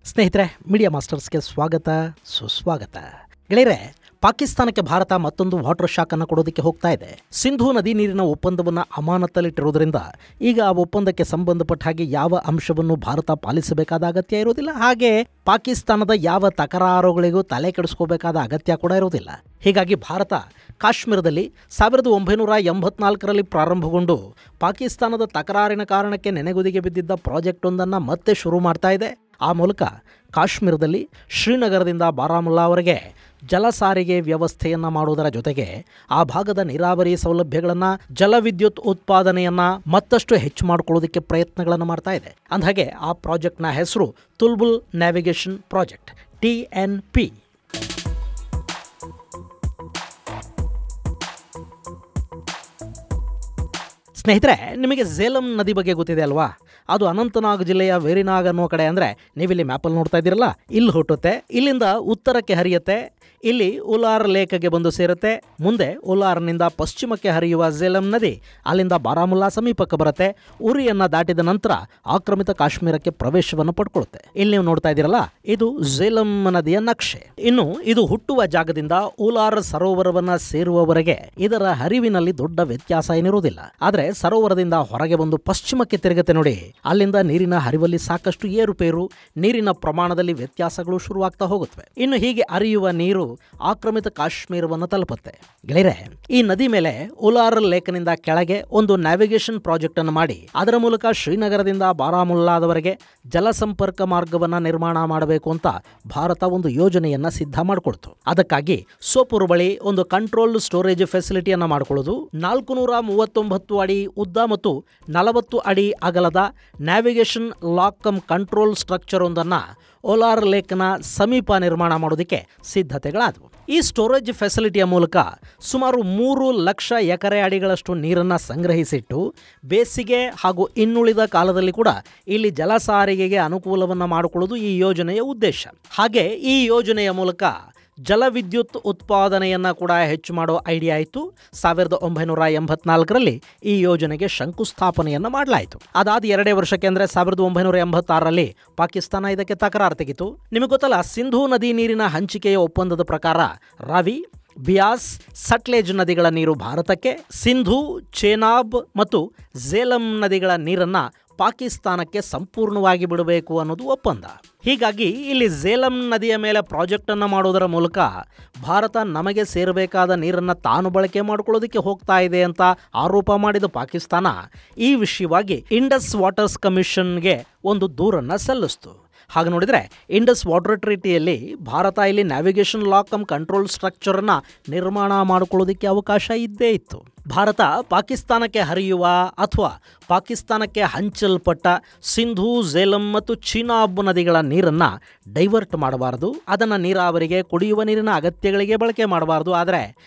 ಸ್ನೇಹಿತರೆ, ಮೀಡಿಯಾ ಮಾಸ್ಟರ್ಸ್ಗೆ ಸ್ವಾಗತ ಸುಸ್ವಾಗತ. ಗೆಳೆಯರೆ, ಪಾಕಿಸ್ತಾನಕ್ಕೆ ಭಾರತ ಮತ್ತೊಂದು ವಾಟರ್ ಶಾಕ್ ಅನ್ನು ಕೊಡೋದಕ್ಕೆ ಹೋಗ್ತಾ ಇದೆ. ಸಿಂಧೂ ನದಿ ನೀರಿನ ಒಪ್ಪಂದವನ್ನು ಅಮಾನತಲ್ಲಿಟ್ಟಿರುವುದರಿಂದ ಈಗ ಆ ಒಪ್ಪಂದಕ್ಕೆ ಸಂಬಂಧಪಟ್ಟ ಹಾಗೆ ಯಾವ ಅಂಶವನ್ನು ಭಾರತ ಪಾಲಿಸಬೇಕಾದ ಅಗತ್ಯ ಇರೋದಿಲ್ಲ. ಹಾಗೆ ಪಾಕಿಸ್ತಾನದ ಯಾವ ತಕರಾರುಗಳಿಗೂ ತಲೆ ಕೆಡಿಸ್ಕೋಬೇಕಾದ ಅಗತ್ಯ ಕೂಡ ಇರೋದಿಲ್ಲ. ಹೀಗಾಗಿ ಭಾರತ ಕಾಶ್ಮೀರದಲ್ಲಿ 1984ರಲ್ಲಿ ಪ್ರಾರಂಭಗೊಂಡು ಪಾಕಿಸ್ತಾನದ ತಕರಾರಿನ ಕಾರಣಕ್ಕೆ ನೆನೆಗುದಿಗೆ ಬಿದ್ದಿದ್ದ ಪ್ರಾಜೆಕ್ಟ್ ಒಂದನ್ನು ಮತ್ತೆ ಶುರು ಮಾಡ್ತಾ ಇದೆ. ಆ ಮೂಲಕ ಕಾಶ್ಮೀರದಲ್ಲಿ ಶ್ರೀನಗರದಿಂದ ಬಾರಾಮುಲ್ಲಾವರೆಗೆ ಜಲ ಸಾರಿಗೆ ವ್ಯವಸ್ಥೆಯನ್ನು ಮಾಡುವುದರ ಜೊತೆಗೆ ಆ ಭಾಗದ ನೀರಾವರಿ ಸೌಲಭ್ಯಗಳನ್ನು, ಜಲವಿದ್ಯುತ್ ಉತ್ಪಾದನೆಯನ್ನು ಮತ್ತಷ್ಟು ಹೆಚ್ಚು ಮಾಡಿಕೊಳ್ಳೋದಕ್ಕೆ ಪ್ರಯತ್ನಗಳನ್ನು ಮಾಡ್ತಾ ಇದೆ. ಅಂದಹಾಗೆ ಆ ಪ್ರಾಜೆಕ್ಟ್ನ ಹೆಸರು ತುಲ್ಬುಲ್ ನ್ಯಾವಿಗೇಷನ್ ಪ್ರಾಜೆಕ್ಟ್, TNP. ಸ್ನೇಹಿತರೆ, ನಿಮಗೆ ಝೇಲಂ ನದಿ ಬಗ್ಗೆ ಗೊತ್ತಿದೆ ಅಲ್ವಾ? ಅದು ಅನಂತನಾಗ್ ಜಿಲ್ಲೆಯ ವೇರಿನಾಗ್ ಅನ್ನೋ ಕಡೆ, ಅಂದರೆ ನೀವಿಲ್ಲಿ ಮ್ಯಾಪಲ್ಲಿ ನೋಡ್ತಾ ಇದ್ದೀರಲ್ಲ, ಇಲ್ಲಿ ಹುಟ್ಟುತ್ತೆ, ಇಲ್ಲಿಂದ ಉತ್ತರಕ್ಕೆ ಹರಿಯುತ್ತೆ, ಇಲ್ಲಿ ಉಲಾರ್ ಲೇಕ್ಗೆ ಬಂದು ಸೇರುತ್ತೆ. ಮುಂದೆ ಉಲಾರ್ನಿಂದ ಪಶ್ಚಿಮಕ್ಕೆ ಹರಿಯುವ ಝೇಲಂ ನದಿ ಅಲ್ಲಿಂದ ಬಾರಾಮುಲ್ಲಾ ಸಮೀಪಕ್ಕೆ ಬರುತ್ತೆ. ಉರಿಯನ್ನು ದಾಟಿದ ನಂತರ ಆಕ್ರಮಿತ ಕಾಶ್ಮೀರಕ್ಕೆ ಪ್ರವೇಶವನ್ನು ಪಡ್ಕೊಳ್ಳುತ್ತೆ. ಇಲ್ಲಿ ನೀವು ನೋಡ್ತಾ ಇದ್ದೀರಲ್ಲ, ಇದು ಝೇಲಂ ನದಿಯ ನಕ್ಷೆ. ಇನ್ನು ಇದು ಹುಟ್ಟುವ ಜಾಗದಿಂದ ಉಲಾರ್ ಸರೋವರವನ್ನು ಸೇರುವವರೆಗೆ ಇದರ ಹರಿವಿನಲ್ಲಿ ದೊಡ್ಡ ವ್ಯತ್ಯಾಸ ಏನಿರುವುದಿಲ್ಲ. ಆದರೆ ಸರೋವರದಿಂದ ಹೊರಗೆ ಬಂದು ಪಶ್ಚಿಮಕ್ಕೆ ತಿರುಗುತ್ತೆ ನೋಡಿ, ಅಲ್ಲಿಂದ ನೀರಿನ ಹರಿವಲ್ಲಿ ಸಾಕಷ್ಟು ಏರುಪೇರು, ನೀರಿನ ಪ್ರಮಾಣದಲ್ಲಿ ವ್ಯತ್ಯಾಸಗಳು ಶುರುವಾಗ್ತಾ ಹೋಗುತ್ತವೆ. ಇನ್ನು ಹೀಗೆ ಹರಿಯುವ ನೀರು ಆಕ್ರಮಿತ ಕಾಶ್ಮೀರವನ್ನು ತಲುಪುತ್ತೆ. ಗೆಳೆಯರೆ, ಈ ನದಿ ಮೇಲೆ ಉಲಾರ್ ಲೇಕ್ನಿಂದ ಕೆಳಗೆ ಒಂದು ನ್ಯಾವಿಗೇಷನ್ ಪ್ರಾಜೆಕ್ಟ್ ಅನ್ನು ಮಾಡಿ ಅದರ ಮೂಲಕ ಶ್ರೀನಗರದಿಂದ ಬಾರಾಮುಲ್ಲಾದವರೆಗೆ ಜಲಸಂಪರ್ಕ ಮಾರ್ಗವನ್ನು ನಿರ್ಮಾಣ ಮಾಡಬೇಕು ಅಂತ ಭಾರತ ಒಂದು ಯೋಜನೆಯನ್ನ ಸಿದ್ಧ ಮಾಡಿಕೊಡ್ತು. ಅದಕ್ಕಾಗಿ ಸೋಪೂರ್ ಬಳಿ ಒಂದು ಕಂಟ್ರೋಲ್ಡ್ ಸ್ಟೋರೇಜ್ ಫೆಸಿಲಿಟಿಯನ್ನು ಮಾಡಿಕೊಳ್ಳೋದು, 439 ಅಡಿ ಉದ್ದ ಮತ್ತು 40 ಅಡಿ ಅಗಲದ navigation lock come control structure ಒಂದನ್ನು ಉಲಾರ್ ಲೇಕ್ನ ಸಮೀಪ ನಿರ್ಮಾಣ ಮಾಡೋದಕ್ಕೆ ಸಿದ್ಧತೆಗಳಾದವು. ಈ ಸ್ಟೋರೇಜ್ ಫೆಸಿಲಿಟಿಯ ಮೂಲಕ ಸುಮಾರು 3 ಲಕ್ಷ ಎಕರೆ ಅಡಿಗಳಷ್ಟು ನೀರನ್ನು ಸಂಗ್ರಹಿಸಿಟ್ಟು ಬೇಸಿಗೆ ಹಾಗೂ ಇನ್ನುಳಿದ ಕಾಲದಲ್ಲಿ ಕೂಡ ಇಲ್ಲಿ ಜಲ ಸಾರಿಗೆಗೆ ಅನುಕೂಲವನ್ನು ಮಾಡಿಕೊಳ್ಳುವುದು ಈ ಯೋಜನೆಯ ಉದ್ದೇಶ. ಹಾಗೆ ಈ ಯೋಜನೆಯ ಮೂಲಕ ಜಲವಿದ್ಯುತ್ ಉತ್ಪಾದನೆಯನ್ನು ಕೂಡ ಹೆಚ್ಚು ಮಾಡೋ ಐಡಿಯಾ ಆಯಿತು. 1984ರಲ್ಲಿ ಈ ಯೋಜನೆಗೆ ಶಂಕುಸ್ಥಾಪನೆಯನ್ನು ಮಾಡಲಾಯಿತು. ಅದಾದ 2 ವರ್ಷಕ್ಕೆ ಅಂದರೆ 1986ರಲ್ಲಿ ಪಾಕಿಸ್ತಾನ ಇದಕ್ಕೆ ತಕರಾರು ತೆಗಿತು. ನಿಮಗೆ ಗೊತ್ತಲ್ಲ, ಸಿಂಧೂ ನದಿ ನೀರಿನ ಹಂಚಿಕೆಯ ಒಪ್ಪಂದದ ಪ್ರಕಾರ ರಾವಿ, ಬಿಯಾಸ್, ಸಟ್ಲೇಜ್ ನದಿಗಳ ನೀರು ಭಾರತಕ್ಕೆ, ಸಿಂಧೂ, ಚೇನಾಬ್ ಮತ್ತು ಝೇಲಂ ನದಿಗಳ ನೀರನ್ನು ಪಾಕಿಸ್ತಾನಕ್ಕೆ ಸಂಪೂರ್ಣವಾಗಿ ಬಿಡಬೇಕು ಅನ್ನೋದು ಒಪ್ಪಂದ. ಹೀಗಾಗಿ ಇಲ್ಲಿ ಝೇಲಂ ನದಿಯ ಮೇಲೆ ಪ್ರಾಜೆಕ್ಟ್ ಅನ್ನು ಮಾಡೋದರ ಮೂಲಕ ಭಾರತ ನಮಗೆ ಸೇರಬೇಕಾದ ನೀರನ್ನು ತಾನು ಬಳಕೆ ಮಾಡಿಕೊಳ್ಳೋದಕ್ಕೆ ಹೋಗ್ತಾ ಇದೆ ಅಂತ ಆರೋಪ ಮಾಡಿದ ಪಾಕಿಸ್ತಾನ ಈ ವಿಷಯವಾಗಿ ಇಂಡಸ್ ವಾಟರ್ಸ್ ಕಮಿಷನ್ಗೆ ಒಂದು ದೂರನ್ನು ಸಲ್ಲಿಸಿತು. ಹಾಗೆ ನೋಡಿದರೆ ಇಂಡಸ್ ವಾಟರ್ ಟ್ರೀಟಿಯಲ್ಲಿ ಭಾರತ ಇಲ್ಲಿ ನ್ಯಾವಿಗೇಷನ್ ಲಾಕ್ ಕಮ್ ಕಂಟ್ರೋಲ್ ಸ್ಟ್ರಕ್ಚರನ್ನು ನಿರ್ಮಾಣ ಮಾಡಿಕೊಳ್ಳೋದಕ್ಕೆ ಅವಕಾಶ ಇದ್ದೇ ಇತ್ತು. ಭಾರತ ಪಾಕಿಸ್ತಾನಕ್ಕೆ ಹರಿಯುವ ಅಥವಾ ಪಾಕಿಸ್ತಾನಕ್ಕೆ ಹಂಚಲ್ಪಟ್ಟ ಸಿಂಧೂ, ಝೇಲಂ ಮತ್ತು ಚೀನಾಬ್ ನದಿಗಳ ನೀರನ್ನು ಡೈವರ್ಟ್ ಮಾಡಬಾರ್ದು, ಅದನ್ನು ನೀರಾವರಿಗೆ, ಕುಡಿಯುವ ನೀರಿನ ಅಗತ್ಯಗಳಿಗೆ ಬಳಕೆ ಮಾಡಬಾರ್ದು. ಆದರೆ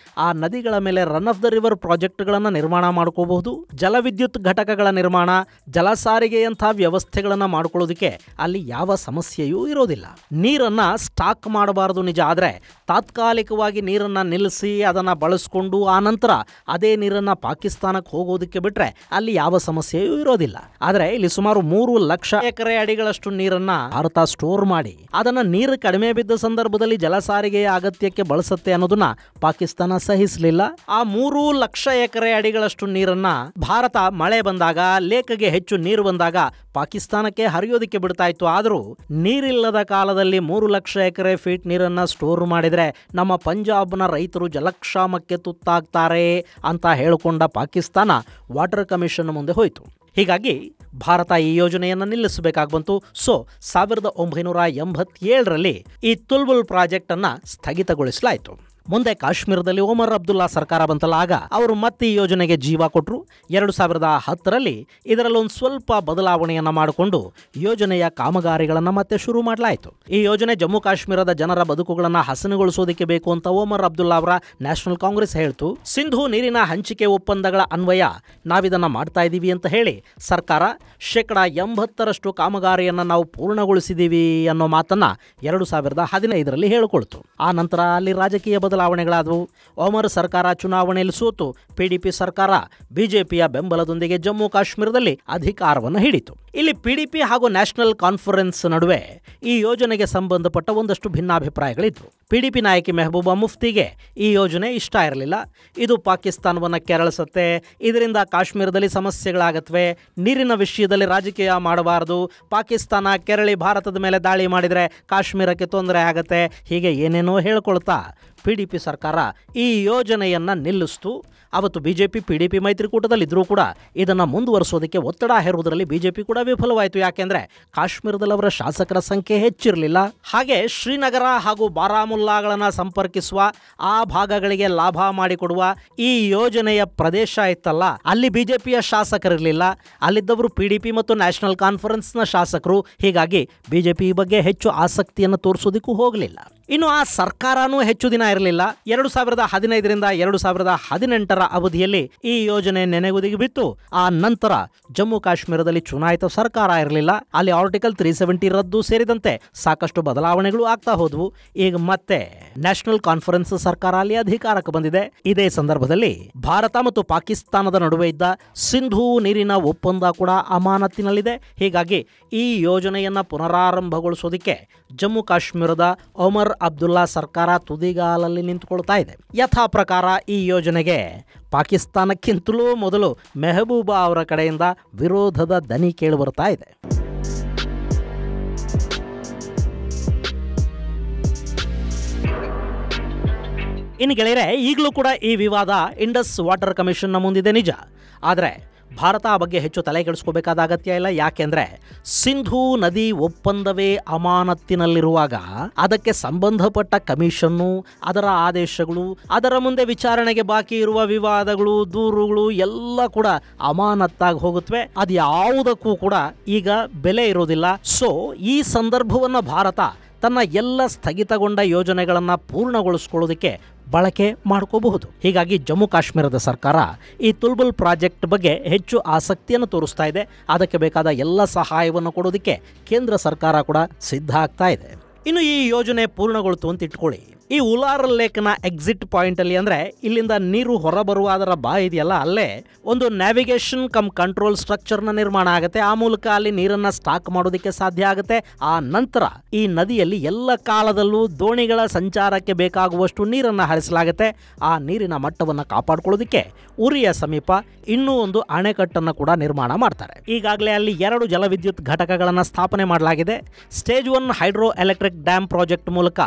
ಆ ನದಿಗಳ ಮೇಲೆ ರನ್ ಆಫ್ ದ ರಿವರ್ ಪ್ರಾಜೆಕ್ಟ್ಗಳನ್ನು ನಿರ್ಮಾಣ ಮಾಡ್ಕೋಬಹುದು. ಜಲವಿದ್ಯುತ್ ಘಟಕಗಳ ನಿರ್ಮಾಣ, ಜಲ ಸಾರಿಗೆಯಂಥ ವ್ಯವಸ್ಥೆಗಳನ್ನು ಮಾಡ್ಕೊಳ್ಳೋದಕ್ಕೆ ಅಲ್ಲಿ ಯಾವ ಸಮಸ್ಯೆಯೂ ಇರೋದಿಲ್ಲ. ನೀರನ್ನು ಸ್ಟಾಕ್ ಮಾಡಬಾರ್ದು ನಿಜ, ಆದರೆ ತಾತ್ಕಾಲಿಕವಾಗಿ ನೀರನ್ನು ನಿಲ್ಲಿಸಿ ಅದನ್ನು ಬಳಸ್ಕೊಂಡು ಆ ನಂತರ ಅದೇ ನೀರನ್ನು ಪಾಕಿಸ್ತಾನಕ್ಕೆ ಹೋಗೋದಕ್ಕೆ ಬಿಟ್ಟರೆ ಅಲ್ಲಿ ಯಾವ ಸಮಸ್ಯೆಯೂ ಇರೋದಿಲ್ಲ. ಆದರೆ ಇಲ್ಲಿ ಸುಮಾರು 3 ಲಕ್ಷ ಎಕರೆ ಅಡಿಗಳಷ್ಟು ನೀರನ್ನು ಭಾರತ ಸ್ಟೋರ್ ಮಾಡಿ ಅದನ್ನು ನೀರು ಕಡಿಮೆ ಬಿದ್ದ ಸಂದರ್ಭದಲ್ಲಿ ಜಲ ಸಾರಿಗೆಯ ಅಗತ್ಯಕ್ಕೆ ಬಳಸುತ್ತೆ ಅನ್ನೋದನ್ನ ಪಾಕಿಸ್ತಾನ ಸಹಿಸಲಿಲ್ಲ. ಆ 3 ಲಕ್ಷ ಎಕರೆ ಅಡಿಗಳಷ್ಟು ನೀರನ್ನ ಭಾರತ ಮಳೆ ಬಂದಾಗ, ಲೇಕ್ಗೆ ಹೆಚ್ಚು ನೀರು ಬಂದಾಗ ಪಾಕಿಸ್ತಾನಕ್ಕೆ ಹರಿಯೋದಕ್ಕೆ ಬಿಡ್ತಾ ಇತ್ತು. ಆದರೂ ನೀರಿಲ್ಲದ ಕಾಲದಲ್ಲಿ 3 ಲಕ್ಷ ಎಕರೆ ಫೀಟ್ ನೀರನ್ನು ಸ್ಟೋರ್ ಮಾಡಿದರೆ ನಮ್ಮ ಪಂಜಾಬ್ನ ರೈತರು ಜಲಕ್ಷಾಮಕ್ಕೆ ತುತ್ತಾಗ್ತಾರೆ ಅಂತ ಹೇಳಿಕೊಂಡ ಪಾಕಿಸ್ತಾನ ವಾಟರ್ ಕಮಿಷನ್ ಮುಂದೆ ಹೋಯಿತು. ಹೀಗಾಗಿ ಭಾರತ ಈ ಯೋಜನೆಯನ್ನು ನಿಲ್ಲಿಸಬೇಕಾಗಿ ಬಂತು. 1987ರಲ್ಲಿ ಈ ತುಲ್ಬುಲ್ ಪ್ರಾಜೆಕ್ಟನ್ನು ಸ್ಥಗಿತಗೊಳಿಸಲಾಯಿತು. ಮುಂದೆ ಕಾಶ್ಮೀರದಲ್ಲಿ ಒಮರ್ ಅಬ್ದುಲ್ಲಾ ಸರ್ಕಾರ ಬಂತಲ್ಲ, ಆಗ ಅವರು ಮತ್ತೆ ಈ ಯೋಜನೆಗೆ ಜೀವ ಕೊಟ್ಟರು. 2010ರಲ್ಲಿ ಇದರಲ್ಲಿ ಒಂದು ಸ್ವಲ್ಪ ಬದಲಾವಣೆಯನ್ನು ಮಾಡಿಕೊಂಡು ಯೋಜನೆಯ ಕಾಮಗಾರಿಗಳನ್ನು ಮತ್ತೆ ಶುರು ಮಾಡಲಾಯಿತು. ಈ ಯೋಜನೆ ಜಮ್ಮು ಕಾಶ್ಮೀರದ ಜನರ ಬದುಕುಗಳನ್ನು ಹಸನುಗೊಳಿಸೋದಕ್ಕೆ ಬೇಕು ಅಂತ ಒಮರ್ ಅಬ್ದುಲ್ಲಾ ಅವರ ನ್ಯಾಷನಲ್ ಕಾಂಗ್ರೆಸ್ ಹೇಳ್ತು. ಸಿಂಧೂ ನೀರಿನ ಹಂಚಿಕೆ ಒಪ್ಪಂದಗಳ ಅನ್ವಯ ನಾವಿದನ್ನು ಮಾಡ್ತಾ ಇದ್ದೀವಿ ಅಂತ ಹೇಳಿ ಸರ್ಕಾರ 80% ಕಾಮಗಾರಿಯನ್ನು ನಾವು ಪೂರ್ಣಗೊಳಿಸಿದ್ದೀವಿ ಅನ್ನೋ ಮಾತನ್ನು 2015ರಲ್ಲಿ ಹೇಳಿಕೊಳ್ತು. ಆ ನಂತರ ಅಲ್ಲಿ ರಾಜಕೀಯ ಬದಲಾವಣೆಗಳಾದವು. ಒಮರ್ ಸರ್ಕಾರ ಚುನಾವಣೆಯಲ್ಲಿ ಸೋತು PDP ಸರ್ಕಾರ ಬಿಜೆಪಿಯ ಬೆಂಬಲದೊಂದಿಗೆ ಜಮ್ಮು ಕಾಶ್ಮೀರದಲ್ಲಿ ಅಧಿಕಾರವನ್ನು ಹಿಡಿತು. ಇಲ್ಲಿ PDP ಹಾಗೂ ನ್ಯಾಷನಲ್ ಕಾನ್ಫರೆನ್ಸ್ ನಡುವೆ ಈ ಯೋಜನೆಗೆ ಸಂಬಂಧಪಟ್ಟ ಒಂದಷ್ಟು ಭಿನ್ನಾಭಿಪ್ರಾಯಗಳಿದ್ವು. PDP ನಾಯಕಿ ಮೆಹಬೂಬಾ ಮುಫ್ತಿಗೆ ಈ ಯೋಜನೆ ಇಷ್ಟ ಇರಲಿಲ್ಲ. ಇದು ಪಾಕಿಸ್ತಾನವನ್ನು ಕೆರಳಿಸುತ್ತೆ, ಇದರಿಂದ ಕಾಶ್ಮೀರದಲ್ಲಿ ಸಮಸ್ಯೆಗಳಾಗತ್ವೆ, ನೀರಿನ ವಿಷಯದಲ್ಲಿ ರಾಜಕೀಯ ಮಾಡಬಾರದು, ಪಾಕಿಸ್ತಾನ ಕೆರಳಿ ಭಾರತದ ಮೇಲೆ ದಾಳಿ ಮಾಡಿದರೆ ಕಾಶ್ಮೀರಕ್ಕೆ ತೊಂದರೆ ಆಗತ್ತೆ, ಹೀಗೆ ಏನೇನೋ ಹೇಳ್ಕೊಳ್ತಾ PDP ಸರ್ಕಾರ ಈ ಯೋಜನೆಯನ್ನು ನಿಲ್ಲಿಸ್ತು. ಅವತ್ತು BJP PDP ಮೈತ್ರಿಕೂಟದಲ್ಲಿದ್ದರೂ ಕೂಡ ಇದನ್ನು ಮುಂದುವರಿಸೋದಕ್ಕೆ ಒತ್ತಡ ಹೇರುವುದರಲ್ಲಿ BJP ಕೂಡ ವಿಫಲವಾಯಿತು. ಯಾಕೆಂದರೆ ಕಾಶ್ಮೀರದಲ್ಲಿ ಅವರ ಶಾಸಕರ ಸಂಖ್ಯೆ ಹೆಚ್ಚಿರಲಿಲ್ಲ. ಹಾಗೆ ಶ್ರೀನಗರ ಹಾಗೂ ಬಾರಾಮುಲ್ಲಾಗಳನ್ನು ಸಂಪರ್ಕಿಸುವ ಆ ಭಾಗಗಳಿಗೆ ಲಾಭ ಮಾಡಿಕೊಡುವ ಈ ಯೋಜನೆಯ ಪ್ರದೇಶ ಇತ್ತಲ್ಲ, ಅಲ್ಲಿ BJPಯ ಶಾಸಕರಿರಲಿಲ್ಲ. ಅಲ್ಲಿದ್ದವರು PDP ಮತ್ತು ನ್ಯಾಷನಲ್ ಕಾನ್ಫರೆನ್ಸ್ನ ಶಾಸಕರು. ಹೀಗಾಗಿ BJP ಈ ಬಗ್ಗೆ ಹೆಚ್ಚು ಆಸಕ್ತಿಯನ್ನು ತೋರಿಸೋದಕ್ಕೂ ಹೋಗಲಿಲ್ಲ. ಇನ್ನು ಆ ಸರ್ಕಾರನೂ ಹೆಚ್ಚು ದಿನ ಇರಲಿಲ್ಲ. 2015ರಿಂದ 2018ರ ಅವಧಿಯಲ್ಲಿ ಈ ಯೋಜನೆ ನೆನೆಗುದಿಗೆ ಬಿತ್ತು. ಆ ನಂತರ ಜಮ್ಮು ಕಾಶ್ಮೀರದಲ್ಲಿ ಚುನಾಯಿತ ಸರ್ಕಾರ ಇರಲಿಲ್ಲ. ಅಲ್ಲಿ ಆರ್ಟಿಕಲ್ 370 ರದ್ದು ಸೇರಿದಂತೆ ಸಾಕಷ್ಟು ಬದಲಾವಣೆಗಳು ಆಗ್ತಾ ಹೋದವು. ಈಗ ಮತ್ತೆ ನ್ಯಾಷನಲ್ ಕಾನ್ಫರೆನ್ಸ್ ಸರ್ಕಾರ ಅಲ್ಲಿ ಅಧಿಕಾರಕ್ಕೆ ಬಂದಿದೆ. ಇದೇ ಸಂದರ್ಭದಲ್ಲಿ ಭಾರತ ಮತ್ತು ಪಾಕಿಸ್ತಾನದ ನಡುವೆ ಇದ್ದ ಸಿಂಧೂ ನೀರಿನ ಒಪ್ಪಂದ ಕೂಡ ಅಮಾನತ್ತಿನಲ್ಲಿದೆ. ಹೀಗಾಗಿ ಈ ಯೋಜನೆಯನ್ನ ಪುನರಾರಂಭಗೊಳಿಸೋದಕ್ಕೆ ಜಮ್ಮು ಕಾಶ್ಮೀರದ ಒಮರ್ ಅಬ್ದುಲ್ಲಾ ಸರ್ಕಾರ ತುದಿಗಾಲಲ್ಲಿ ನಿಂತುಕೊಳ್ತಾ ಇದೆ. ಯಥಾ ಪ್ರಕಾರ ಈ ಯೋಜನೆಗೆ ಪಾಕಿಸ್ತಾನಕ್ಕಿಂತಲೂ ಮೊದಲು ಮೆಹಬೂಬಾ ಅವರ ಕಡೆಯಿಂದ ವಿರೋಧದ ದನಿ ಕೇಳಿಬರ್ತಾ ಇದೆ. ಇನ್ನು ಗೆಳೆಯರೆ, ಈಗಲೂ ಕೂಡ ಈ ವಿವಾದ ಇಂಡಸ್ ವಾಟರ್ ಕಮಿಷನ್ನ ಮುಂದಿದೆ ನಿಜ. ಆದರೆ ಭಾರತ ಆ ಬಗ್ಗೆ ಹೆಚ್ಚು ತಲೆ ಕೆಡಿಸ್ಕೋಬೇಕಾದ ಅಗತ್ಯ ಇಲ್ಲ. ಯಾಕೆಂದ್ರೆ ಸಿಂಧೂ ನದಿ ಒಪ್ಪಂದವೇ ಅಮಾನತ್ತಿನಲ್ಲಿರುವಾಗ ಅದಕ್ಕೆ ಸಂಬಂಧಪಟ್ಟ ಕಮಿಷನ್ನು, ಅದರ ಆದೇಶಗಳು, ಅದರ ಮುಂದೆ ವಿಚಾರಣೆಗೆ ಬಾಕಿ ಇರುವ ವಿವಾದಗಳು, ದೂರುಗಳು ಎಲ್ಲ ಕೂಡ ಅಮಾನತ್ತಾಗಿ ಹೋಗುತ್ತವೆ. ಅದು ಯಾವುದಕ್ಕೂ ಕೂಡ ಈಗ ಬೆಲೆ ಇರೋದಿಲ್ಲ. ಸೊ ಈ ಸಂದರ್ಭವನ್ನು ಭಾರತ ತನ್ನ ಎಲ್ಲ ಸ್ಥಗಿತಗೊಂಡ ಯೋಜನೆಗಳನ್ನು ಪೂರ್ಣಗೊಳಿಸ್ಕೊಳ್ಳೋದಕ್ಕೆ ಬಳಕೆ ಮಾಡ್ಕೋಬಹುದು. ಹೀಗಾಗಿ ಜಮ್ಮು ಕಾಶ್ಮೀರದ ಸರ್ಕಾರ ಈ ತುಲ್ಬುಲ್ ಪ್ರಾಜೆಕ್ಟ್ ಬಗ್ಗೆ ಹೆಚ್ಚು ಆಸಕ್ತಿಯನ್ನು ತೋರಿಸ್ತಾ ಇದೆ. ಅದಕ್ಕೆ ಬೇಕಾದ ಎಲ್ಲ ಸಹಾಯವನ್ನು ಕೊಡೋದಕ್ಕೆ ಕೇಂದ್ರ ಸರ್ಕಾರ ಕೂಡ ಸಿದ್ಧ ಆಗ್ತಾ ಇದೆ. ಇನ್ನು ಈ ಯೋಜನೆ ಪೂರ್ಣಗೊಳ್ತು ಅಂತ ಇಟ್ಕೊಳ್ಳಿ. ಈ ಉಲಾರ್ ಲೇಕ್ನ ಎಕ್ಸಿಟ್ ಪಾಯಿಂಟ್ ಅಲ್ಲಿ, ಅಂದ್ರೆ ಇಲ್ಲಿಂದ ನೀರು ಹೊರಬರುವ ಅದರ ಬಾಯಿ ಇದೆಯಲ್ಲ, ಅಲ್ಲೇ ಒಂದು ನ್ಯಾವಿಗೇಷನ್ ಕಮ್ ಕಂಟ್ರೋಲ್ ಸ್ಟ್ರಕ್ಚರ್ನ ನಿರ್ಮಾಣ ಆಗುತ್ತೆ. ಆ ಮೂಲಕ ಅಲ್ಲಿ ನೀರನ್ನ ಸ್ಟಾಕ್ ಮಾಡೋದಕ್ಕೆ ಸಾಧ್ಯ ಆಗುತ್ತೆ. ಆ ನಂತರ ಈ ನದಿಯಲ್ಲಿ ಎಲ್ಲ ಕಾಲದಲ್ಲೂ ದೋಣಿಗಳ ಸಂಚಾರಕ್ಕೆ ಬೇಕಾಗುವಷ್ಟು ನೀರನ್ನು ಹರಿಸಲಾಗುತ್ತೆ. ಆ ನೀರಿನ ಮಟ್ಟವನ್ನು ಕಾಪಾಡಿಕೊಳ್ಳೋದಕ್ಕೆ ಉರಿಯ ಸಮೀಪ ಇನ್ನೂ ಒಂದು ಅಣೆಕಟ್ಟನ್ನು ಕೂಡ ನಿರ್ಮಾಣ ಮಾಡ್ತಾರೆ. ಈಗಾಗಲೇ ಅಲ್ಲಿ 2 ಜಲವಿದ್ಯುತ್ ಘಟಕಗಳನ್ನು ಸ್ಥಾಪನೆ ಮಾಡಲಾಗಿದೆ. Stage 1 hydro electric dam project ಮೂಲಕ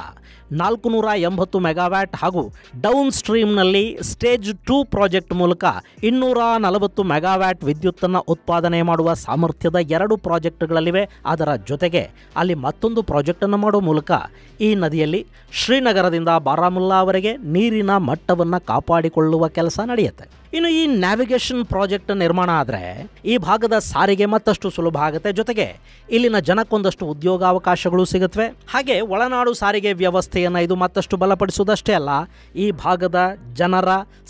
480 ಮೆಗಾವ್ಯಾಟ್ ಹಾಗೂ ಡೌನ್ ಸ್ಟ್ರೀಮ್ನಲ್ಲಿ ಸ್ಟೇಜ್ 2 ಪ್ರಾಜೆಕ್ಟ್ ಮೂಲಕ 240 ಮೆಗಾವ್ಯಾಟ್ ವಿದ್ಯುತ್ತನ್ನು ಉತ್ಪಾದನೆ ಮಾಡುವ ಸಾಮರ್ಥ್ಯದ 2 ಪ್ರಾಜೆಕ್ಟ್ಗಳಿವೆ. ಅದರ ಜೊತೆಗೆ ಅಲ್ಲಿ ಮತ್ತೊಂದು ಪ್ರಾಜೆಕ್ಟನ್ನು ಮಾಡುವ ಮೂಲಕ ಈ ನದಿಯಲ್ಲಿ ಶ್ರೀನಗರದಿಂದ ಬಾರಾಮುಲ್ಲಾವರೆಗೆ ನೀರಿನ ಮಟ್ಟವನ್ನು ಕಾಪಾಡಿಕೊಳ್ಳುವ ಕೆಲಸ ನಡೆಯುತ್ತೆ. ಇನ್ನು ಈ ನ್ಯಾವಿಗೇಷನ್ ಪ್ರಾಜೆಕ್ಟ್ ನಿರ್ಮಾಣ ಆದರೆ ಈ ಭಾಗದ ಸಾರಿಗೆ ಮತ್ತಷ್ಟು ಸುಲಭ ಆಗುತ್ತೆ. ಜೊತೆಗೆ ಇಲ್ಲಿನ ಜನಕ್ಕೊಂದಷ್ಟು ಉದ್ಯೋಗಾವಕಾಶಗಳು ಸಿಗುತ್ತವೆ. ಹಾಗೆ ಒಳನಾಡು ಸಾರಿಗೆ ವ್ಯವಸ್ಥೆಯನ್ನು ಇದು ಮತ್ತಷ್ಟು ಬಲಪಡಿಸುವುದಷ್ಟೇ ಅಲ್ಲ, ಈ ಭಾಗದ ಜನರ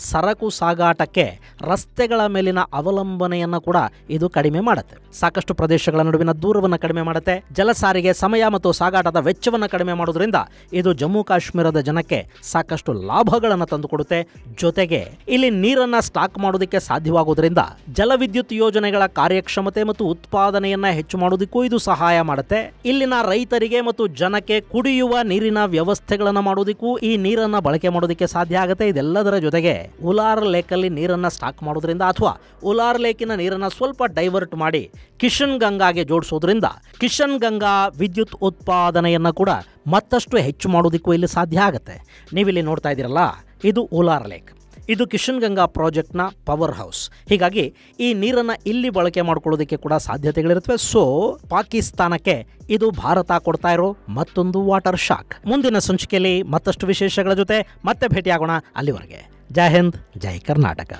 ಸರಕು ಸಾಗಾಟಕ್ಕೆ ರಸ್ತೆಗಳ ಮೇಲಿನ ಅವಲಂಬನೆಯನ್ನು ಕೂಡ ಇದು ಕಡಿಮೆ ಮಾಡುತ್ತೆ. ಸಾಕಷ್ಟು ಪ್ರದೇಶಗಳ ನಡುವಿನ ದೂರವನ್ನು ಕಡಿಮೆ ಮಾಡುತ್ತೆ. ಜಲ ಸಾರಿಗೆ ಸಮಯ ಮತ್ತು ಸಾಗಾಟದ ವೆಚ್ಚವನ್ನು ಕಡಿಮೆ ಮಾಡೋದ್ರಿಂದ ಇದು ಜಮ್ಮು ಕಾಶ್ಮೀರದ ಜನಕ್ಕೆ ಸಾಕಷ್ಟು ಲಾಭಗಳನ್ನು ತಂದುಕೊಡುತ್ತೆ. ಜೊತೆಗೆ ಇಲ್ಲಿ ನೀರನ್ನು ಸ್ಟಾಕ್ ಮಾಡೋದಕ್ಕೆ ಸಾಧ್ಯವಾಗುವುದರಿಂದ ಜಲವಿದ್ಯುತ್ ಯೋಜನೆಗಳ ಕಾರ್ಯಕ್ಷಮತೆ ಮತ್ತು ಉತ್ಪಾದನೆಯನ್ನ ಹೆಚ್ಚು ಮಾಡೋದಕ್ಕೂ ಇದು ಸಹಾಯ ಮಾಡುತ್ತೆ. ಇಲ್ಲಿನ ರೈತರಿಗೆ ಮತ್ತು ಜನಕ್ಕೆ ಕುಡಿಯುವ ನೀರಿನ ವ್ಯವಸ್ಥೆಗಳನ್ನು ಮಾಡೋದಕ್ಕೂ ಈ ನೀರನ್ನ ಬಳಕೆ ಮಾಡೋದಕ್ಕೆ ಸಾಧ್ಯ ಆಗುತ್ತೆ. ಇದೆಲ್ಲದರ ಜೊತೆಗೆ ಉಲಾರ್ ಲೇಕಲ್ಲಿ ನೀರನ್ನ ಸ್ಟಾಕ್ ಮಾಡೋದ್ರಿಂದ ಅಥವಾ ಉಲಾರ್ ಲೇಕಿನ ನೀರನ್ನ ಸ್ವಲ್ಪ ಡೈವರ್ಟ್ ಮಾಡಿ ಕಿಶನ್ ಗಂಗಾಗೆ ಜೋಡಿಸೋದ್ರಿಂದ ಕಿಶನ್ ಗಂಗಾ ವಿದ್ಯುತ್ ಉತ್ಪಾದನೆಯನ್ನ ಕೂಡ ಮತ್ತಷ್ಟು ಹೆಚ್ಚು ಮಾಡೋದಕ್ಕೂ ಇಲ್ಲಿ ಸಾಧ್ಯ ಆಗುತ್ತೆ. ನೀವಿಲ್ಲಿ ನೋಡ್ತಾ ಇದ್ದೀರಲ್ಲ, ಇದು ಉಲಾರ್ ಲೇಕ್. ಇದು ಕಿಶನ್ ಗಂಗಾ ಪ್ರಾಜೆಕ್ಟ್ನ ಪವರ್ ಹೌಸ್. ಹೀಗಾಗಿ ಈ ನೀರನ್ನು ಇಲ್ಲಿ ಬಳಕೆ ಮಾಡ್ಕೊಳ್ಳೋದಕ್ಕೆ ಕೂಡ ಸಾಧ್ಯತೆಗಳಿರುತ್ತವೆ. ಸೊ ಪಾಕಿಸ್ತಾನಕ್ಕೆ ಇದು ಭಾರತ ಕೊಡ್ತಾ ಇರೋ ಮತ್ತೊಂದು ವಾಟರ್ ಶಾಕ್. ಮುಂದಿನ ಸಂಚಿಕೆಯಲ್ಲಿ ಮತ್ತಷ್ಟು ವಿಶೇಷಗಳ ಜೊತೆ ಮತ್ತೆ ಭೇಟಿಯಾಗೋಣ. ಅಲ್ಲಿವರೆಗೆ ಜೈ ಹಿಂದ್, ಜೈ ಕರ್ನಾಟಕ.